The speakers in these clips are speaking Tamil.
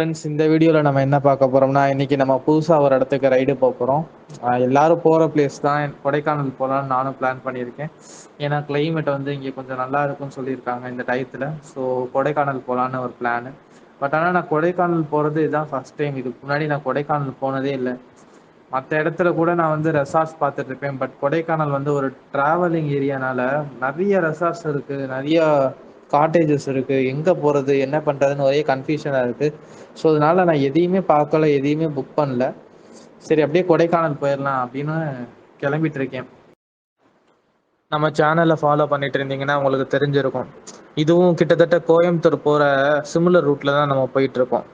ஃப்ரெண்ட்ஸ், இந்த வீடியோவில் நம்ம என்ன பார்க்க போகிறோம்னா, இன்றைக்கி நம்ம புதுசாக ஒரு இடத்துக்கு ரைடு போக போகிறோம். எல்லாரும் போகிற பிளேஸ் தான். கொடைக்கானல் போகலான்னு நானும் பிளான் பண்ணியிருக்கேன். ஏன்னா கிளைமேட் வந்து இங்கே கொஞ்சம் நல்லா இருக்கும்னு சொல்லியிருக்காங்க இந்த டயத்தில். ஸோ கொடைக்கானல் போகலான்னு ஒரு பிளானு. பட் ஆனால் நான் கொடைக்கானல் போகிறது இதுதான் ஃபஸ்ட் டைம். இதுக்கு முன்னாடி நான் கொடைக்கானல் போனதே இல்லை. மற்ற இடத்துல கூட நான் வந்து ரெசார்ட்ஸ் பார்த்துட்டு இருப்பேன். பட் கொடைக்கானல் வந்து ஒரு ட்ராவலிங் ஏரியானால நிறைய ரெசார்ட்ஸ் இருக்குது, நிறைய காட்டேஜஸ் இருக்குது. எங்கே போகிறது என்ன பண்ணுறதுன்னு ஒரே கன்ஃபியூஷனாக இருக்குது. ஸோ அதனால நான் எதையுமே பார்க்கல, எதையுமே புக் பண்ணல. சரி, அப்படியே கொடைக்கானல் போயிடலாம் அப்படின்னு கிளம்பிட்டு இருக்கேன். நம்ம சேனலை ஃபாலோ பண்ணிட்டு இருந்தீங்கன்னா உங்களுக்கு தெரிஞ்சிருக்கும். இதுவும் கிட்டத்தட்ட கோயம்புத்தூர் போகிற சிமிலர் ரூட்டில் தான் நம்ம போயிட்டுருக்கோம்.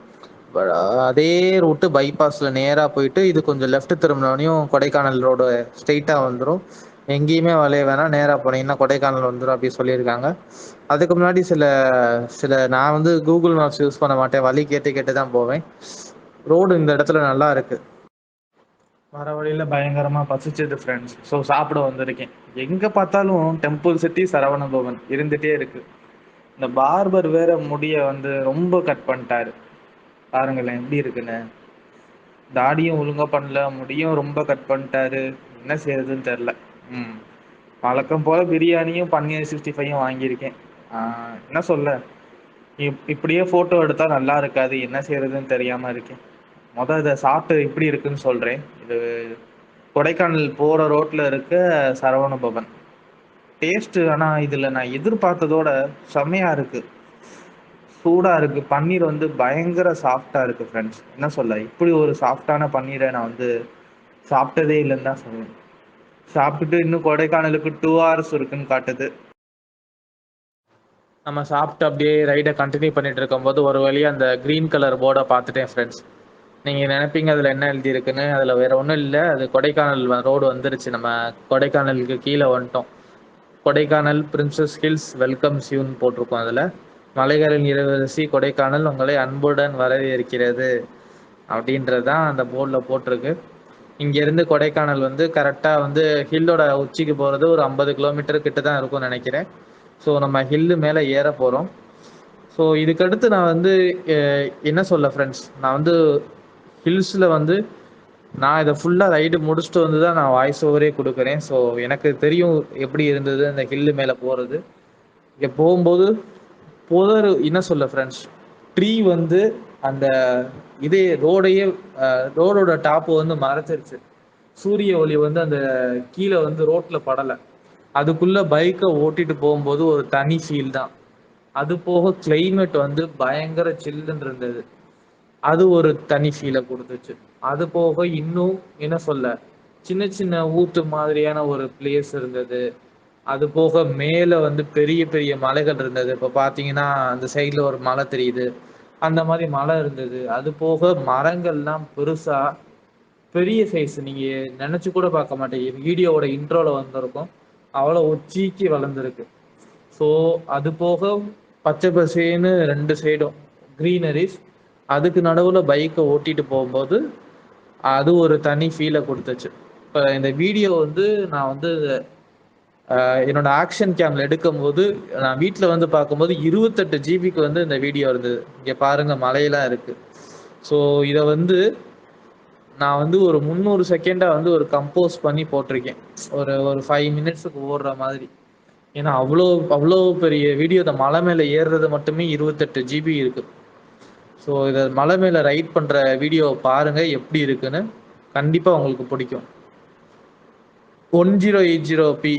அதே ரூட்டு பைபாஸில் நேராக போயிட்டு இது கொஞ்சம் லெஃப்ட் திரும்பினோடனையும் கொடைக்கானல் ரோடு ஸ்ட்ரெயிட்டாக வந்துடும். எங்கேயுமே வளைய வேணாம், நேராக போனீங்கன்னா கொடைக்கானல் வந்துடும் அப்படி சொல்லியிருக்காங்க. அதுக்கு முன்னாடி சில சில நான் வந்து கூகுள் மேப்ஸ் யூஸ் பண்ண மாட்டேன், வழி கேட்டு கேட்டு தான் போவேன். ரோடு இந்த இடத்துல நல்லா இருக்குது. வர வழியில் பயங்கரமாக பசிச்சது ஃப்ரெண்ட்ஸ். ஸோ சாப்பிட வந்திருக்கேன். எங்கே பார்த்தாலும் டெம்பிள் சிட்டி சரவண பவன் இருந்துகிட்டே இருக்குது. இந்த பார்பர் வேற முடியை வந்து ரொம்ப கட் பண்ணிட்டாரு. பாருங்களேன் எப்படி இருக்குன்னு. தாடியும் ஒழுங்காக பண்ணல, முடியும் ரொம்ப கட் பண்ணிட்டாரு. என்ன செய்யறதுன்னு தெரில. வழக்கம் போல் பிரியாணியும் பன்னீர் 65யும் வாங்கியிருக்கேன். என்ன சொல்ல, இப்படியே ஃபோட்டோ எடுத்தால் நல்லா இருக்காது. என்ன செய்யறதுன்னு தெரியாமல் இருக்கேன். இதை சாப்பிட்டு இப்படி இருக்குன்னு சொல்கிறேன். இது கொடைக்கானல் போகிற ரோட்டில் இருக்க சரவண பவன். டேஸ்ட்டு ஆனால் இதில் நான் எதிர்பார்த்ததோட செம்மையாக இருக்குது. சூடாக இருக்குது. பன்னீர் வந்து பயங்கர சாஃப்டாக இருக்குது ஃப்ரெண்ட்ஸ். என்ன சொல்ல, இப்படி ஒரு சாஃப்டான பன்னீரை நான் வந்து சாப்பிட்டதே இல்லைன்னு தான் சொல்லுவேன். சாப்பிட்டுட்டு இன்னும் கொடைக்கானலுக்கு 2 hours இருக்குன்னு காட்டுது. நம்ம சாப்பிட்டு அப்படியே ரைடை கண்டினியூ பண்ணிட்டு இருக்கும்போது ஒரு வழியாக அந்த க்ரீன் கலர் போர்டை பார்த்துட்டேன் ஃப்ரெண்ட்ஸ். நீங்கள் நினைப்பீங்க அதில் என்ன எழுதியிருக்குன்னு. அதில் வேறு ஒன்றும் இல்லை, அது கொடைக்கானல் ரோடு வந்துருச்சு. நம்ம கொடைக்கானலுக்கு கீழே வந்துட்டோம். கொடைக்கானல் பிரின்சஸ் ஹில்ஸ் வெல்கம்ஸ் யூன்னு போட்டிருக்கோம். அதில் மலைகளின் இளவரசி கொடைக்கானல் உங்களை அன்புடன் வரவேற்கிறது அப்படின்றது தான் அந்த போர்டில் போட்டிருக்கு. இங்கேருந்து கொடைக்கானல் வந்து கரெக்டாக வந்து ஹில்லோட உச்சிக்கு போகிறது ஒரு 50 கிலோமீட்டர் கிட்ட தான் இருக்கும்னு நினைக்கிறேன். ஸோ நம்ம ஹில்லு மேலே ஏற போகிறோம். ஸோ இதுக்கடுத்து நான் வந்து என்ன சொல்ல ஃப்ரெண்ட்ஸ், நான் வந்து ஹில்ஸில் வந்து நான் இதை ஃபுல்லாக ரைடு முடிச்சுட்டு வந்து தான் நான் வாய்ஸ் ஓவரே கொடுக்குறேன். ஸோ எனக்கு தெரியும் எப்படி இருந்தது அந்த ஹில்லு மேலே போகிறது. இங்கே போகும்போது புதர் என்ன சொல்ல ஃப்ரெண்ட்ஸ், ட்ரீ வந்து அந்த இதே ரோடோட டாப்பு வந்து மறைச்சிருச்சு. சூரிய ஒளி வந்து அந்த கீழே வந்து ரோட்டில் படலை. அதுக்குள்ளே பைக்கை ஓட்டிட்டு போகும்போது ஒரு தனி ஃபீல் தான். அது போக கிளைமேட் வந்து பயங்கர சில்லுன்னு இருந்தது. அது ஒரு தனி ஃபீலை கொடுத்துச்சு. அது போக இன்னும் என்ன சொல்ல, சின்ன சின்ன ஊத்து மாதிரியான ஒரு பிளேஸ் இருந்தது. அது போக மேலே வந்து பெரிய பெரிய மலைகள் இருந்தது. இப்போ பார்த்தீங்கன்னா அந்த சைடில் ஒரு மலை தெரியுது, அந்த மாதிரி மலை இருந்தது. அது போக மரங்கள்லாம் பெருசாக பெரிய சைஸ், நீங்கள் நினச்சி கூட பார்க்க மாட்டீங்க. வீடியோவோட இன்ட்ரோவில் வந்திருக்கும், அவ்வளோ உச்சிக்கு வளர்ந்துருக்கு. ஸோ அது போக பச்சை பசேன்னு 2 சைடும் க்ரீனரிஸ். அதுக்கு நடுவில் பைக்கை ஓட்டிட்டு போகும்போது அது ஒரு தனி ஃபீலை கொடுத்துச்சு. இப்போ இந்த வீடியோ வந்து நான் வந்து என்னோட ஆக்ஷன் கேமில் எடுக்கும்போது நான் வீட்டில் வந்து பார்க்கும்போது 28 ஜிபிக்கு வந்து இந்த வீடியோ இருந்தது. இங்கே பாருங்கள் மலையெல்லாம் இருக்குது. ஸோ இதை வந்து நான் வந்து ஒரு 300 செகண்டாக வந்து ஒரு கம்போஸ் பண்ணி போட்டிருக்கேன், ஒரு 5 மினிட்ஸுக்கு ஓடுற மாதிரி. ஏன்னா அவ்வளோ அவ்வளோ பெரிய வீடியோ. இந்த மலை மேலே ஏறுறது மட்டுமே 28 ஜிபி இருக்குது. ஸோ இதை மலை மேலே ரைட் பண்ணுற வீடியோ பாருங்கள் எப்படி இருக்குன்னு, கண்டிப்பாக உங்களுக்கு பிடிக்கும். 1080p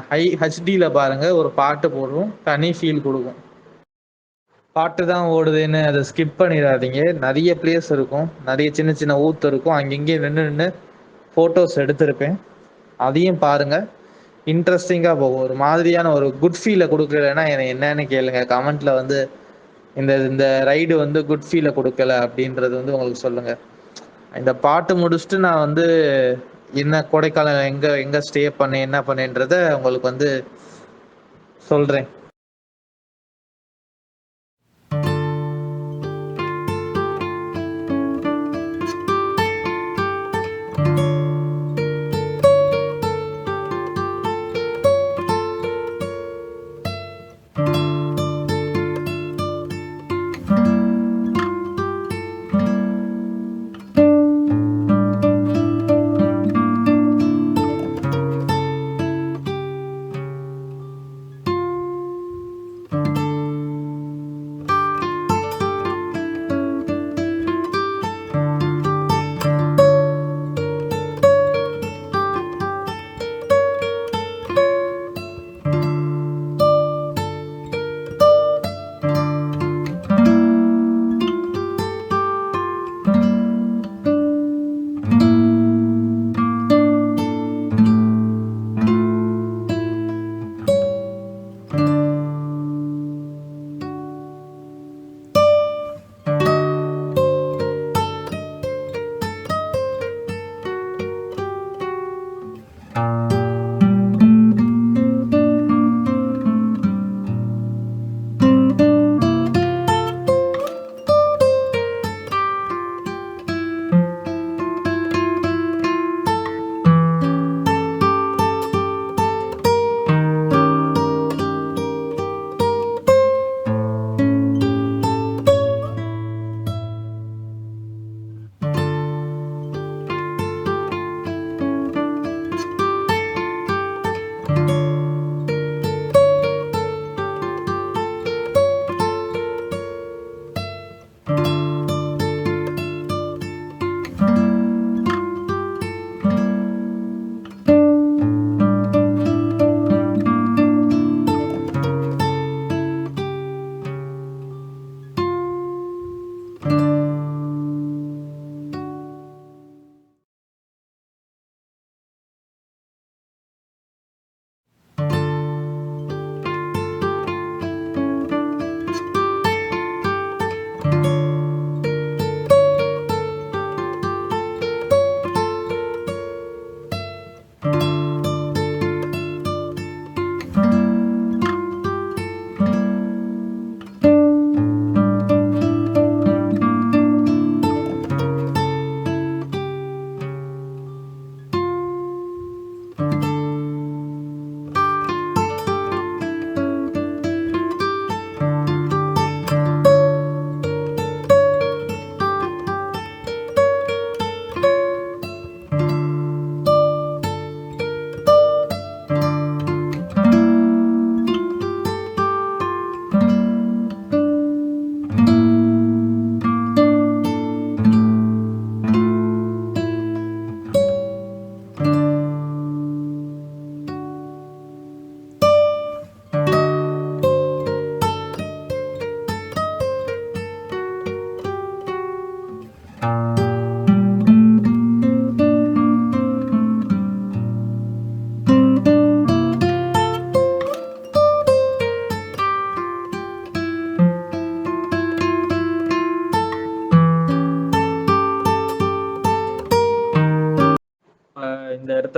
ஹை ஹெச்டியில் பாருங்கள், ஒரு பாட்டு போடுவோம், தனி ஃபீல் கொடுக்கும். பாட்டு தான் ஓடுதுன்னு அதை ஸ்கிப் பண்ணிடாதீங்க. நிறைய பிளேஸ் இருக்கும், நிறைய சின்ன சின்ன ஊத்து இருக்கும். அங்கங்கே நின்று ஃபோட்டோஸ் எடுத்திருப்பேன், அதையும் பாருங்கள். இன்ட்ரெஸ்டிங்காக போகும். ஒரு மாதிரியான ஒரு குட் ஃபீலை கொடுக்கலன்னா என்னன்னு கேளுங்க கமெண்ட்டில். வந்து இந்த ரைடு வந்து குட் ஃபீலை கொடுக்கல அப்படின்றது வந்து உங்களுக்கு சொல்லுங்கள். இந்த பாட்டு முடிச்சுட்டு நான் வந்து என்ன கொடைக்கானல் எங்கே ஸ்டே பண்ணேன் என்ன பண்ணேன்றதை உங்களுக்கு வந்து சொல்கிறேன்.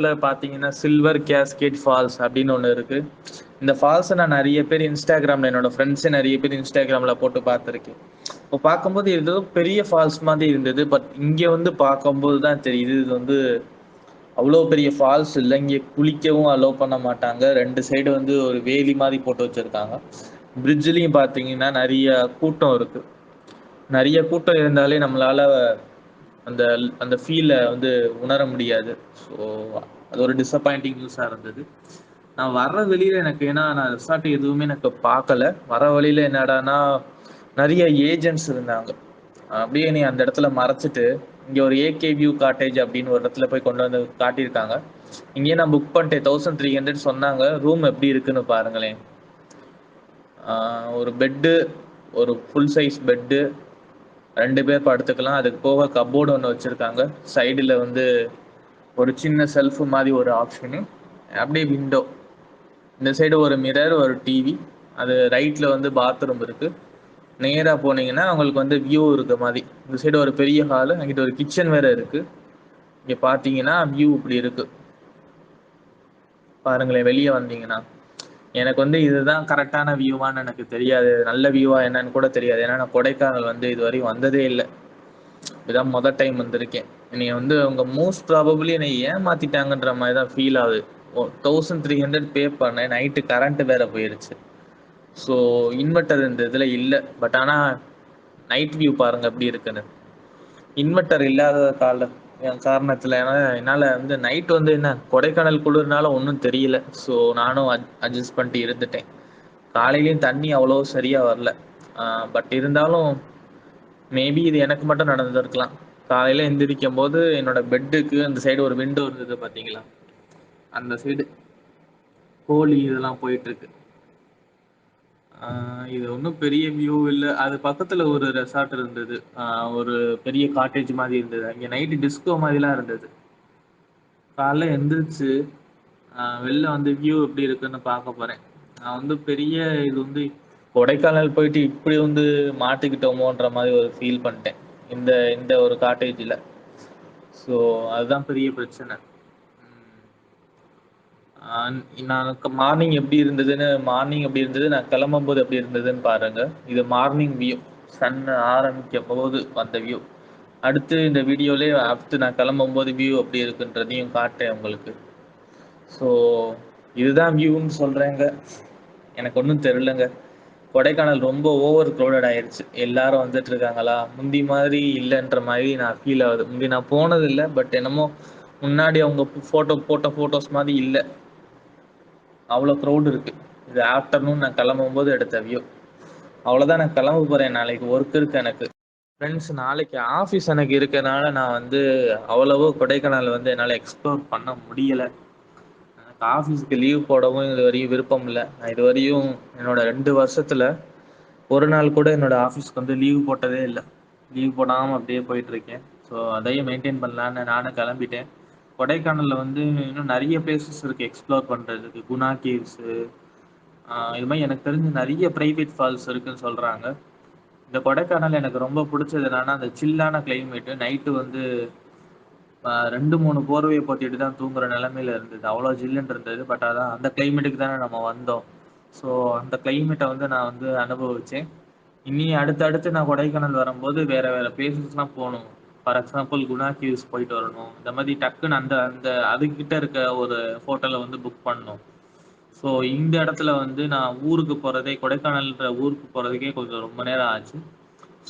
பக்கத்துல பார்த்தீங்கன்னா, சில்வர் கேஸ்கேட் ஃபால்ஸ் அப்படின்னு ஒண்ணு இருக்கு. இந்த ஃபால்ஸ நான் நெறைய பேர் இன்ஸ்டாகிராம்ல என்னோட ஃப்ரெண்ட்ஸே நெறைய பேர் இன்ஸ்டாகிராம்ல போட்டு பார்த்துருக்கேன். இப்போ பார்க்கும்போது ஏதோ பெரிய ஃபால்ஸ் மாதிரி இருந்தது. பட் இங்க வந்து பார்க்கும்போது தான் தெரியுது, இது வந்து அவ்வளோ பெரிய ஃபால்ஸ் இல்ல. இங்க குளிக்கவும் அலோவ் பண்ண மாட்டாங்க. 2 சைடு வந்து ஒரு வேலி மாரி போட்டு வச்சிருக்காங்க. பிரிட்ஜ்லயும் பார்த்தீங்கன்னா, நெறைய கூட்டம் இருக்கு. நெறைய கூட்டம் இருந்தாலே நம்மளால அந்த அந்த ஃபீல வந்து உணர முடியாது. ஸோ அது ஒரு டிசப்பாயிண்டிங் நியூஸா இருந்தது. நான் வர்ற வழியில எனக்கு ஏன்னா நான் ரெசார்ட் எதுவுமே எனக்கு பார்க்கல. வர வழியில என்னடான்னா, நெறைய ஏஜென்ட்ஸ் இருந்தாங்க. அப்படியே என்னைய அந்த இடத்துல மறைச்சிட்டு, இங்க ஒரு ஏகே வியூ காட்டேஜ் அப்படின்னு ஒரு இடத்துல போய் கொண்டு வந்து காட்டியிருக்காங்க. இங்கேயே நான் புக் பண்ணிட்டேன். 1300 சொன்னாங்க. ரூம் எப்படி இருக்குன்னு பாருங்களேன். ஒரு பெட்டு, ஒரு ஃபுல் சைஸ் பெட்டு, 2 பேர் படுத்துக்கலாம். அதுக்கு போக கப்போர்டு ஒண்ணு வச்சிருக்காங்க. சைடுல வந்து ஒரு சின்ன செல்ஃப் மாரி ஒரு ஆப்ஷனு. அப்படியே விண்டோ. இந்த சைடு ஒரு மிரர், ஒரு டிவி. அது ரைட்ல வந்து பாத்ரூம் இருக்கு. நேரா போனீங்கன்னா உங்களுக்கு வந்து வியூ இருக்க மாரி. இந்த சைடு ஒரு பெரிய ஹாலு, அங்கிட்டு ஒரு கிச்சன் வேற இருக்கு. இங்க பார்த்தீங்கன்னா வியூ இப்படி இருக்கு. பாருங்களேன் வெளிய வந்தீங்கன்னா. எனக்கு வந்து இதுதான் கரெக்டான வியூவான்னு எனக்கு தெரியாது. நல்ல வியூவா என்னன்னு கூட தெரியாது. ஏன்னா நான் கொடைக்கானல் வந்து இதுவரையும் வந்ததே இல்ல. இதான் மொத டைம் வந்திருக்கேன். என்னைய வந்து அவங்க மோஸ்ட் ப்ராபபிலி என்னைய ஏமாத்திட்டாங்கன்ற மாரி தான் ஃபீல் ஆகுது. 1300 பே பண்ணேன். நைட்டு கரண்ட் வேற போயிருச்சு. ஸோ இன்வெர்ட்டர் இந்த இதுல இல்ல. பட் ஆனா நைட் வியூ பாருங்க எப்படி இருக்குன்னு. இன்வெர்ட்டர் இல்லாத காரணத்துல என்னால வந்து நைட் வந்து என்ன கொடைக்கானல் குளிர்னால ஒன்றும் தெரியல. ஸோ நானும் அட்ஜஸ்ட் பண்ணிட்டு இருந்துட்டேன். காலையிலயும் தண்ணி அவ்வளோ சரியா வரல. பட் இருந்தாலும் மேபி இது எனக்கு மட்டும் நடந்திருக்கலாம். காலையில எந்திரிக்கும் போது என்னோட பெட்டுக்கு அந்த சைடு ஒரு விண்டோ இருந்தது பாத்தீங்களா? அந்த சைடு கோழி இதெல்லாம் போயிட்டு இருக்கு. இது ஒன்றும் பெரிய வியூ இல்ல. அது பக்கத்துல ஒரு ரெசார்ட் இருந்தது. ஒரு பெரிய காட்டேஜ் மாதிரி இருந்தது. அங்க நைட்டு டிஸ்கோ மாதிரிலாம் இருந்தது. காலைல எந்திரிச்சு வெளில வந்து வியூ எப்படி இருக்குன்னு பார்க்க போறேன். நான் வந்து பெரிய இது வந்து கொடைக்கானல் போயிட்டு இப்படி வந்து மாட்டிக்கிட்டோமோன்ற மாதிரி ஒரு ஃபீல் பண்ணிட்டேன். இந்த இந்த ஒரு காட்டேஜ்ல. ஸோ அதுதான் பெரிய பிரச்சனை. நான் மார்னிங் எப்படி இருந்தது, நான் கிளம்பும்போது எப்படி இருந்ததுன்னு பாருங்க. இது மார்னிங் வியூ. சன் ஆரம்பிக்கும் போது வந்த வியூ. அடுத்து இந்த வீடியோலயே அடுத்து நான் கிளம்பும்போது வியூ எப்படி இருக்குன்றதையும் காட்டுறேன் உங்களுக்கு. ஸோ இதுதான் வியூன்னு சொல்றேங்க. எனக்கு ஒன்றும் தெரியலங்க. கொடைக்கானல் ரொம்ப ஓவர் க்ரௌடட் ஆயிருச்சு. எல்லாரும் வந்துட்டு இருக்காங்களா, முந்தி மாதிரி இல்லைன்ற மாதிரி நான் ஃபீல் ஆகுது. முந்தி நான் போனது இல்லை. பட் என்னமோ முன்னாடி அவங்க போட்ட ஃபோட்டோஸ் மாதிரி இல்லை. அவ்வளோ க்ரௌட் இருக்கு. இது ஆஃப்டர்நூன் நான் கிளம்பும்போது எடுத்த வியூ. அவ்வளோதான், நான் கிளம்ப போறேன். நாளைக்கு ஒர்க் இருக்கு எனக்கு. ஃப்ரெண்ட்ஸ், நாளைக்கு ஆஃபீஸ் எனக்கு இருக்கனால நான் வந்து அவ்வளவோ கொடைக்கானல் வந்து என்னால் எக்ஸ்ப்ளோர் பண்ண முடியலை. எனக்கு ஆஃபீஸுக்கு லீவ் போடவும் இது வரையும் விருப்பம் இல்லை. நான் இது வரையும் என்னோட 2 வருஷத்துல ஒரு நாள் கூட என்னோட ஆஃபீஸ்க்கு வந்து லீவ் போட்டதே இல்லை. லீவ் போடாமல் அப்படியே போயிட்டு இருக்கேன். ஸோ அதையும் மெயின்டைன் பண்ணலான்னு நானும் கிளம்பிட்டேன். கொடைக்கானலில் வந்து இன்னும் நிறைய பிளேசஸ் இருக்குது எக்ஸ்ப்ளோர் பண்ணுறதுக்கு. குணா கேவ்ஸு, இது மாதிரி எனக்கு தெரிஞ்சு நிறைய ப்ரைவேட் ஃபால்ஸ் இருக்குன்னு சொல்கிறாங்க. இந்த கொடைக்கானல் எனக்கு ரொம்ப பிடிச்சது என்னன்னா, அந்த சில்லான கிளைமேட்டு. நைட்டு வந்து 2, 3 போர்வையை போத்திட்டு தான் தூங்குற நிலைமையில இருந்தது. அவ்வளோ ஜில்லுன்னு இருந்தது. பட் அதான் அந்த கிளைமேட்டுக்கு தானே நம்ம வந்தோம். ஸோ அந்த கிளைமேட்டை வந்து நான் வந்து அனுபவிச்சேன். இனி அடுத்தடுத்து நான் கொடைக்கானல் வரும்போது வேற வேற பிளேசஸ்லாம் போகணும். ஃபார் எக்ஸாம்பிள் குணா கேவ்ஸ் போயிட்டு வரணும். இந்த மாதிரி டக்குன்னு அந்த அந்த அதுக்கிட்ட இருக்க ஒரு ஹோட்டலை வந்து புக் பண்ணணும். ஸோ இந்த இடத்துல வந்து நான் ஊருக்கு போகிறதே, கொடைக்கானல்ன்ற ஊருக்கு போகிறதுக்கே கொஞ்சம் ரொம்ப நேரம் ஆச்சு.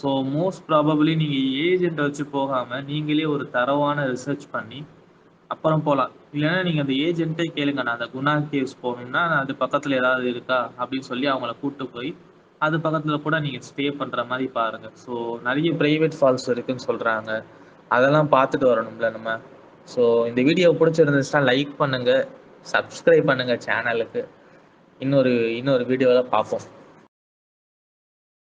ஸோ மோஸ்ட் ப்ராபபிளி நீங்கள் ஏஜென்ட்டை வச்சு போகாமல் நீங்களே ஒரு தரவான ரிசர்ச் பண்ணி அப்புறம் போகலாம். இல்லைன்னா நீங்கள் அந்த ஏஜென்ட்டே கேளுங்க, நான் அந்த குணா கேவ்ஸ் போகணும்னா அது பக்கத்தில் ஏதாவது இருக்கா அப்படின்னு சொல்லி அவங்கள கூப்பிட்டு போய் அது பக்கத்தில் கூட நீங்கள் ஸ்டே பண்ணுற மாதிரி பாருங்கள். ஸோ நிறைய ப்ரைவேட் ஃபால்ஸ் இருக்குன்னு சொல்கிறாங்க. அதெல்லாம் பார்த்துட்டு வரணும்ல நம்ம. ஸோ இந்த வீடியோ பிடிச்சிருந்துச்சுன்னா லைக் பண்ணுங்கள், சப்ஸ்கிரைப் பண்ணுங்கள் சேனலுக்கு. இன்னொரு இன்னொரு வீடியோவில் பார்ப்போம்.